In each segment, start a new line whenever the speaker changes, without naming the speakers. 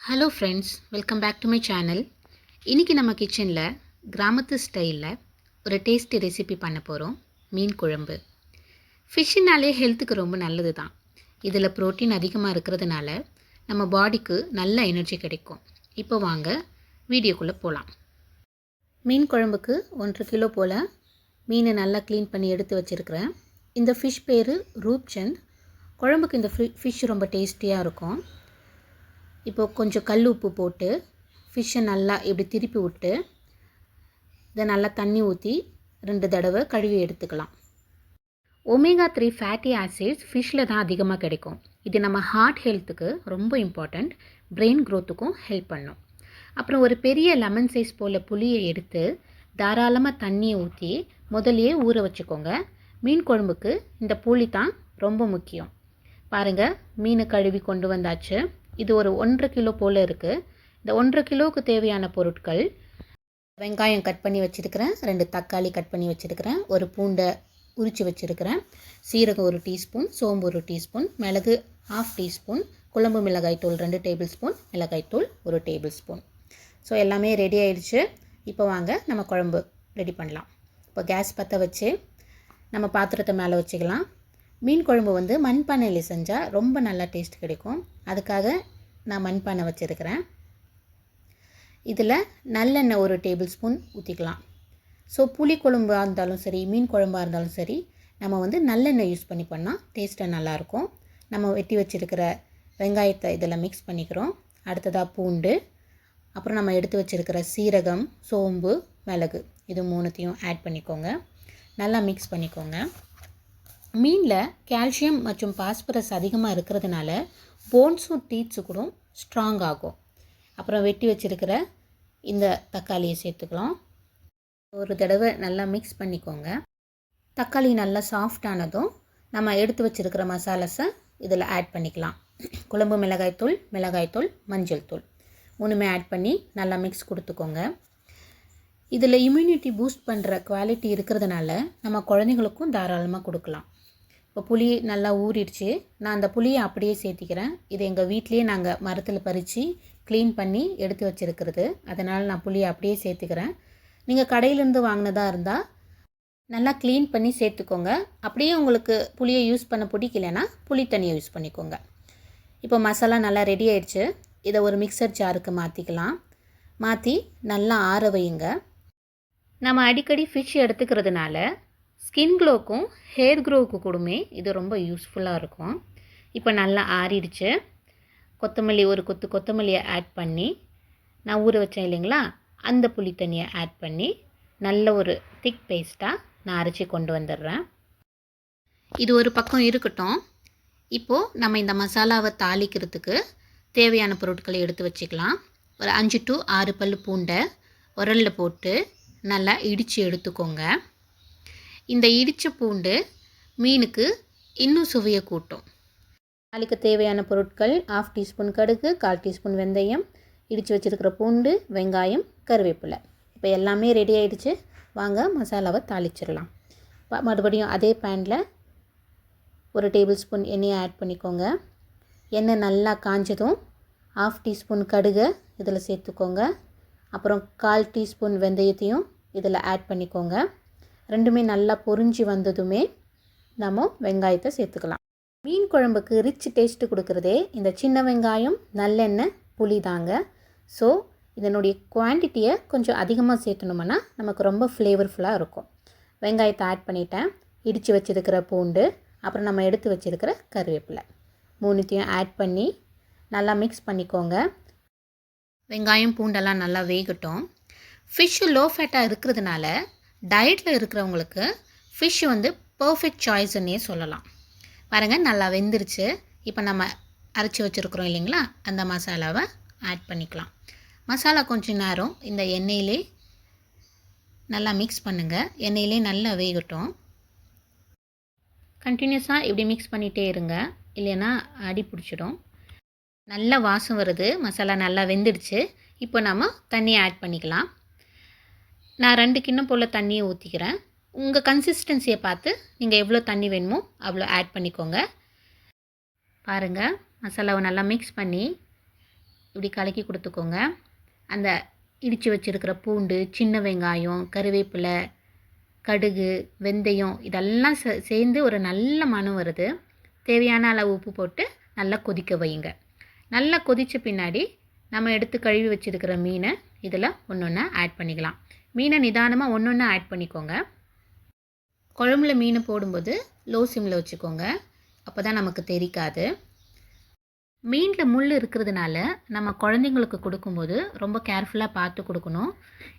Hello friends, welcome back to my channel. இன்றைக்கி நம்ம கிச்சனில் கிராமத்து ஸ்டைலில் ஒரு டேஸ்டி ரெசிபி பண்ண போகிறோம். மீன் குழம்பு. ஃபிஷ்ஷுனாலே ஹெல்த்துக்கு ரொம்ப நல்லது தான். இதில் ப்ரோட்டீன் அதிகமாக இருக்கிறதுனால நம்ம பாடிக்கு நல்ல எனர்ஜி கிடைக்கும். இப்போ வாங்க வீடியோக்குள்ளே போகலாம். மீன் குழம்புக்கு 1.5 கிலோ போல் மீனை நல்லா க்ளீன் பண்ணி எடுத்து வச்சுருக்கிறேன். இந்த ஃபிஷ் பேர் ரூப்சந்த். குழம்புக்கு இந்த ஃபிஷ் ரொம்ப டேஸ்டியாக இருக்கும். இப்போது கொஞ்சம் கல் உப்பு போட்டு ஃபிஷ்ஷை நல்லா இப்படி திருப்பி விட்டு இதை நல்லா தண்ணி ஊற்றி 2 தடவை கழுவி எடுத்துக்கலாம். ஒமேகா 3 ஃபேட்டி ஆசிட்ஸ் ஃபிஷ்ஷில் தான் அதிகமாக கிடைக்கும். இது நம்ம ஹார்ட் ஹெல்த்துக்கு ரொம்ப இம்பார்ட்டண்ட். பிரெயின் க்ரோத்துக்கும் ஹெல்ப் பண்ணும். அப்புறம் ஒரு பெரிய லெமன் சைஸ் போல் புளியை எடுத்து தாராளமாக தண்ணியை ஊற்றி முதலையே ஊற வச்சுக்கோங்க. மீன் குழம்புக்கு இந்த புளி தான் ரொம்ப முக்கியம். பாருங்கள், மீனை கழுவி கொண்டு வந்தாச்சு. இது ஒரு 1.5 கிலோ போல் இருக்குது. இந்த 1.5 கிலோவுக்கு தேவையான பொருட்கள்: வெங்காயம் கட் பண்ணி வச்சுருக்கிறேன், 2 தக்காளி கட் பண்ணி வச்சுருக்கிறேன், ஒரு பூண்டை உரித்து வச்சுருக்கிறேன், சீரகம் 1 டீஸ்பூன், சோம்பு 1 டீஸ்பூன், மிளகு 1/2 டீஸ்பூன், குழம்பு மிளகாய்த்தூள் 2 டேபிள் ஸ்பூன், மிளகாய்த்தூள் 1 டேபிள் ஸ்பூன். ஸோ எல்லாமே ரெடி ஆயிடுச்சு. இப்போ வாங்க நம்ம குழம்பு ரெடி பண்ணலாம். இப்போ கேஸ் பற்ற வச்சு நம்ம பாத்திரத்தை மேலே வச்சுக்கலாம். மீன் குழம்பு மண்பானையில் செஞ்சால் ரொம்ப நல்லா டேஸ்ட் கிடைக்கும். அதுக்காக நான் மண்பானை வச்சுருக்கிறேன். இதில் நல்லெண்ணெய் 1 டேபிள் ஸ்பூன் ஊற்றிக்கலாம். ஸோ புளி குழம்பாக இருந்தாலும் சரி, மீன் குழம்பாக இருந்தாலும் சரி, நம்ம நல்லெண்ணெய் யூஸ் பண்ணி பண்ணால் டேஸ்ட்டாக நல்லாயிருக்கும். நம்ம வெட்டி வச்சுருக்கிற வெங்காயத்தை இதில் மிக்ஸ் பண்ணிக்கிறோம். அடுத்ததாக பூண்டு, அப்புறம் நம்ம எடுத்து வச்சுருக்கிற சீரகம், சோம்பு, மிளகு, இது 3த்தையும் ஆட் பண்ணிக்கோங்க. நல்லா மிக்ஸ் பண்ணிக்கோங்க. மீனில் கால்சியம் மற்றும் பாஸ்பரஸ் அதிகமாக இருக்கிறதுனால போன்ஸும் டீத்ஸு கூட ஸ்ட்ராங் ஆகும். அப்புறம் வெட்டி வச்சுருக்கிற இந்த தக்காளியை சேர்த்துக்கலாம். ஒரு தடவை நல்லா மிக்ஸ் பண்ணிக்கோங்க. தக்காளி நல்லா சாஃப்டானதும் நம்ம எடுத்து வச்சுருக்கிற மசாலாஸை இதில் ஆட் பண்ணிக்கலாம். குழம்பு மிளகாய்த்தூள், மஞ்சள் தூள் 3மே ஆட் பண்ணி நல்லா மிக்ஸ் கொடுத்துக்கோங்க. இதில் இம்யூனிட்டி பூஸ்ட் பண்ணுற குவாலிட்டி இருக்கிறதுனால நம்ம குழந்தைங்களுக்கும் தாராளமாக கொடுக்கலாம். இப்போ புளி நல்லா ஊறிடுச்சு. நான் அந்த புளியை அப்படியே சேர்த்திக்கிறேன். இது எங்கள் வீட்லேயே நாங்கள் மரத்தில் பறித்து க்ளீன் பண்ணி எடுத்து வச்சுருக்கிறது. அதனால் நான் புளியை அப்படியே சேர்த்துக்கிறேன். நீங்கள் கடையிலேருந்து வாங்கினதாக இருந்தால் நல்லா க்ளீன் பண்ணி சேர்த்துக்கோங்க. அப்படியே உங்களுக்கு புளியை யூஸ் பண்ண பிடிக்கலைன்னா புளி தண்ணியை யூஸ் பண்ணிக்கோங்க. இப்போ மசாலா நல்லா ரெடி ஆயிடுச்சு. இதை ஒரு மிக்சர் ஜாருக்கு மாற்றிக்கலாம். மாற்றி நல்லா ஆற வையுங்க. நம்ம அடிக்கடி ஃபிஷ் எடுத்துக்கிறதுனால ஸ்கின் க்ளோக்கும் ஹேர் க்ரோவுக்கு கூடமே இது ரொம்ப யூஸ்ஃபுல்லாக இருக்கும். இப்போ நல்லா ஆறிடுச்சு. ஒரு கொத்து கொத்தமல்லியை ஆட் பண்ணி நான் ஊற வச்சேன் இல்லைங்களா, அந்த புளி தண்ணியை ஆட் பண்ணி நல்ல ஒரு திக் பேஸ்ட்டாக நான் அரைச்சி கொண்டு வந்துடுறேன். இது ஒரு பக்கம் இருக்கட்டும். இப்போது நம்ம இந்த மசாலாவை தாளிக்கிறதுக்கு தேவையான பொருட்களை எடுத்து வச்சுக்கலாம். ஒரு 5 to 6 பல் பூண்டை உரலில் போட்டு நல்லா இடித்து எடுத்துக்கோங்க. இந்த இடித்த பூண்டு மீனுக்கு இன்னும் சுவையை கூட்டும். தாளிக்கு தேவையான பொருட்கள்: 1/2 டீஸ்பூன் கடுகு, 1/4 டீஸ்பூன் வெந்தயம், இடித்து வச்சுருக்கிற பூண்டு, வெங்காயம், கருவேப்பிலை. இப்போ எல்லாமே ரெடி ஆகிடுச்சு. வாங்க மசாலாவை தாளிச்சிடலாம். மறுபடியும் அதே பேனில் 1 டேபிள் ஸ்பூன் எண்ணெயை ஆட் பண்ணிக்கோங்க. எண்ணெய் நல்லா காஞ்சதும் 1/2 டீஸ்பூன் கடுகை இதில் சேர்த்துக்கோங்க. அப்புறம் 1/4 டீஸ்பூன் வெந்தயத்தையும் இதில் ஆட் பண்ணிக்கோங்க. 2மே நல்லா பொரிஞ்சு வந்ததுமே நம்ம வெங்காயத்தை சேர்த்துக்கலாம். மீன் குழம்புக்கு ரிச் டேஸ்ட்டு கொடுக்குறதே இந்த சின்ன வெங்காயம், நல்லெண்ணெய், புளி தாங்க. ஸோ இதனுடைய குவான்டிட்டியை கொஞ்சம் அதிகமாக சேர்த்தணும்னா நமக்கு ரொம்ப ஃப்ளேவர்ஃபுல்லாக இருக்கும். வெங்காயத்தை ஆட் பண்ணிட்டேன். இடித்து வச்சுருக்கிற பூண்டு, அப்புறம் நம்ம எடுத்து வச்சுருக்கிற கருவேப்பிலை 3த்தையும் ஆட் பண்ணி நல்லா மிக்ஸ் பண்ணிக்கோங்க. வெங்காயம் பூண்டெல்லாம் நல்லா வேகட்டும். ஃபிஷ்ஷு லோ ஃபேட்டாக இருக்கிறதுனால டயட்டில் இருக்கிறவங்களுக்கு ஃபிஷ் பர்ஃபெக்ட் சாய்ஸ்ன்னே சொல்லலாம். பாருங்கள், நல்லா வெந்துருச்சு. இப்போ நம்ம அரைச்சி வச்சுருக்குறோம் இல்லைங்களா, அந்த மசாலாவை ஆட் பண்ணிக்கலாம். மசாலா கொஞ்சம் நேரம் இந்த எண்ணெயிலே நல்லா மிக்ஸ் பண்ணுங்கள். எண்ணெயிலே நல்லா வேகட்டும். கண்டினியூஸாக இப்படி மிக்ஸ் பண்ணிகிட்டே இருங்க, இல்லைன்னா அடி பிடிச்சிடும். நல்லா வாசம் வருது. மசாலா நல்லா வெந்துடுச்சு. இப்போ நம்ம தண்ணியை ஆட் பண்ணிக்கலாம். நான் 2 கிண்ணம் போல் தண்ணியை ஊற்றிக்கிறேன். உங்கள் கன்சிஸ்டன்சியை பார்த்து நீங்கள் எவ்வளோ தண்ணி வேணுமோ அவ்வளோ ஆட் பண்ணிக்கோங்க. பாருங்கள், மசாலாவை நல்லா மிக்ஸ் பண்ணி இப்படி கலக்கி கொடுத்துக்கோங்க. அந்த இடித்து வச்சுருக்கிற பூண்டு, சின்ன வெங்காயம், கருவேப்பிலை, கடுகு, வெந்தயம் இதெல்லாம் சேர்ந்து ஒரு நல்ல மணம் வருது. தேவையான அளவு உப்பு போட்டு நல்லா கொதிக்க வைங்க. நல்லா கொதித்த பின்னாடி நம்ம எடுத்து கழுவி வச்சுருக்கிற மீனை இதில் ஒன்று ஒன்றா ஆட் பண்ணிக்கலாம். மீனை நிதானமாக ஒன்று ஒன்றா ஆட் பண்ணிக்கோங்க. குழம்புல மீனை போடும்போது லோ சிம்மில் வச்சுக்கோங்க. அப்போ தான் நமக்கு தெரிக்காது. மீனில் முள் இருக்கிறதுனால நம்ம குழந்தைங்களுக்கு கொடுக்கும்போது ரொம்ப கேர்ஃபுல்லாக பார்த்து கொடுக்கணும்.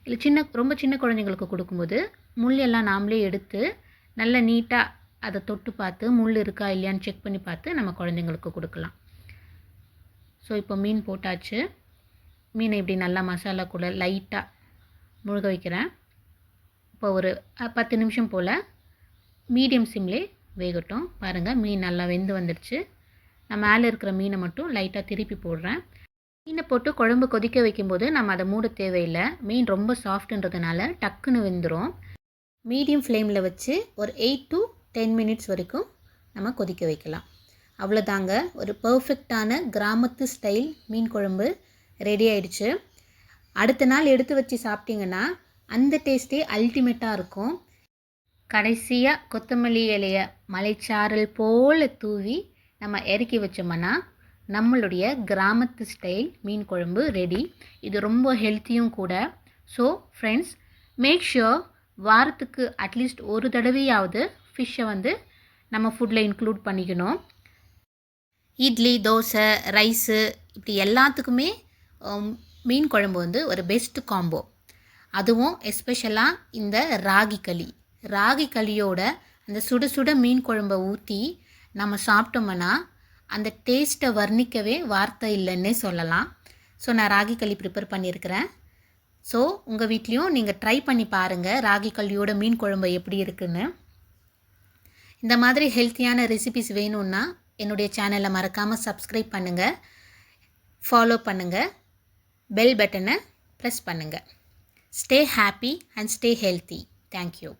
இல்லை ரொம்ப சின்ன குழந்தைங்களுக்கு கொடுக்கும்போது முள் எல்லாம் நாமளே எடுத்து நல்லா நீட்டாக அதை தொட்டு பார்த்து முள் இருக்கா இல்லையான்னு செக் பண்ணி பார்த்து நம்ம குழந்தைங்களுக்கு கொடுக்கலாம். ஸோ இப்போ மீன் போட்டாச்சு. மீனை இப்படி நல்லா மசாலா கூட லைட்டாக முழுக வைக்கிறேன். இப்போ ஒரு 10 நிமிஷம் போல் மீடியம் சிம்லே வேகட்டும். பாருங்கள், மீன் நல்லா வெந்து வந்துடுச்சு. நான் மேலே இருக்கிற மீனை மட்டும் லைட்டாக திருப்பி போடுறேன். மீனை போட்டு குழம்பு கொதிக்க வைக்கும்போது நம்ம அதை மூட தேவையில்லை. மீன் ரொம்ப சாஃப்ட்ன்றதுனால டக்குன்னு வெந்துடும். மீடியம் ஃப்ளேமில் வச்சு ஒரு 8 to 10 மினிட்ஸ் வரைக்கும் நம்ம கொதிக்க வைக்கலாம். அவ்வளோதாங்க, ஒரு பர்ஃபெக்டான கிராமத்து ஸ்டைல் மீன் குழம்பு ரெடி ஆயிடுச்சு. அடுத்த நாள் எடுத்து வச்சு சாப்பிட்டிங்கன்னா அந்த டேஸ்ட்டே அல்டிமேட்டாக இருக்கும். கடைசியாக கொத்தமல்லி இலையை மலைச்சாரல் போல் தூவி நம்ம இறக்கி வச்சோம்னா நம்மளுடைய கிராமத்து ஸ்டைல் மீன் குழம்பு ரெடி. இது ரொம்ப ஹெல்த்தியும் கூட. ஸோ ஃப்ரெண்ட்ஸ், மேக் ஷுர் வாரத்துக்கு அட்லீஸ்ட் ஒரு தடவையாவது ஃபிஷ்ஷை நம்ம ஃபுட்டில் இன்க்ளூட் பண்ணிக்கணும். இட்லி, தோசை, ரைஸு இப்படி எல்லாத்துக்குமே மீன் குழம்பு ஒரு பெஸ்ட் காம்போ. அதுவும் எஸ்பெஷலாக இந்த ராகி களியோட அந்த சுட சுட மீன் குழம்பை ஊற்றி நம்ம சாப்பிட்டோம்னா அந்த டேஸ்ட்டை வர்ணிக்கவே வார்த்தை இல்லைன்னே சொல்லலாம். ஸோ நான் ராகி களி ப்ரிப்பேர் பண்ணியிருக்கிறேன். ஸோ உங்கள் வீட்லேயும் நீங்கள் ட்ரை பண்ணி பாருங்கள் ராகி களியோட மீன் குழம்பு எப்படி இருக்குன்னு. இந்த மாதிரி ஹெல்த்தியான ரெசிபிஸ் வேணும்னா என்னுடைய சேனலை மறக்காமல் சப்ஸ்கிரைப் பண்ணுங்கள், ஃபாலோ பண்ணுங்கள், பெல் பட்டனை ப்ரெஸ் பண்ணுங்கள். Stay happy and stay healthy. Thank you.